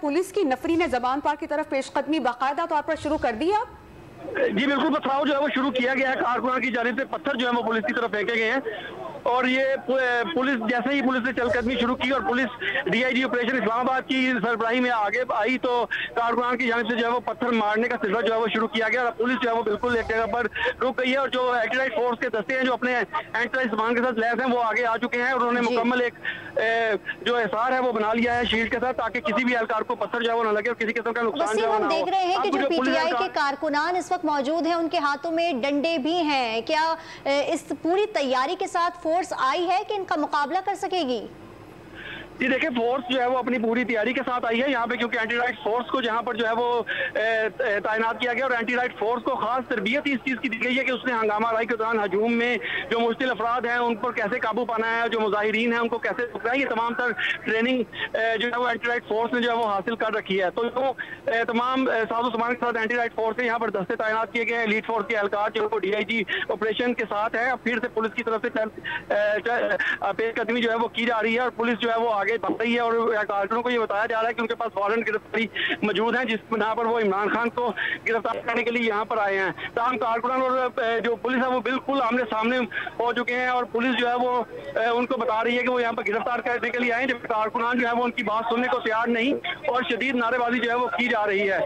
Police की नफरीन ज़बान पार की तरफ पेशकदमी बाकायदा तौर पर शुरू कर दी है? जी बिल्कुल, पथराव जो है वो शुरू किया गया है। कारकुनान की जानिब से पत्थर जो है वो पुलिस की तरफ फेंके गए हैं और ये पुलिस जैसे ही पुलिस ने चलकदमी शुरू की और पुलिस डीआईजी ऑपरेशन इस्लामाबाद की सरबराही में आगे आई तो कारकुनान की जानिब से जो है वो पत्थर मारने का सिलसिला जो है वो शुरू किया गया और पुलिस जो है वो बिल्कुल एक जगह पर रुक गई है और जो एंटी फोर्स के दस्ते हैं जो अपने एंटी सामान के साथ लैस हैं वो आगे आ चुके हैं और उन्होंने मुकम्मल एक जो एहसार है वो बना लिया है शील्ड के साथ ताकि किसी भी एहलकार को पत्थर जो है वो न लगे और किसी किस्म का नुकसान जो है हम देख रहे हैं कि जो पीटीआई के कारकुनान इस वक्त मौजूद हैं उनके हाथों में डंडे भी हैं। क्या इस पूरी तैयारी के साथ फोर्स आई है कि इनका मुकाबला कर सकेगी? जी देखिए, फोर्स जो है वो अपनी पूरी तैयारी के साथ आई है यहाँ पे, क्योंकि एंटी राइट फोर्स को जहाँ पर जो है वो तैनात किया गया और एंटी राइट फोर्स को खास तरबियत इस चीज़ की दी गई है कि उसने हंगामा राई के दौरान हजूम में जो मुश्तिल अफराद हैं उन पर कैसे काबू पाना है, जो मुजाहिरीन हैं उनको कैसे रोकना है, ये तमाम तर ट्रेनिंग जो है वो एंटी राइट फोर्स ने जो है वो हासिल कर रखी है। तो जो तमाम साजो सामान के साथ एंटी राइट फोर्स है यहाँ पर दस्ते तैनात किए गए हैं। लीड फोर्स के एहलकार जो डीआईजी ऑपरेशन के साथ है, फिर से पुलिस की तरफ से पेशकदमी जो है वो की जा रही है और पुलिस जो है वो आगे बढ़ रही है और कारकुनों को ये बताया जा रहा है कि उनके पास वारंट गिरफ्तारी मौजूद है जिस बिना पर वो इमरान खान को गिरफ्तार करने के लिए यहाँ पर आए हैं। तमाम कारकुनान और जो पुलिस है वो बिल्कुल आमने सामने हो चुके हैं और पुलिस जो है वो उनको बता रही है कि वो यहाँ पर गिरफ्तार करने के लिए आए, जबकि कारकुनान जो है वो उनकी बात सुनने को तैयार नहीं और शदीद नारेबाजी जो है वो की जा रही है।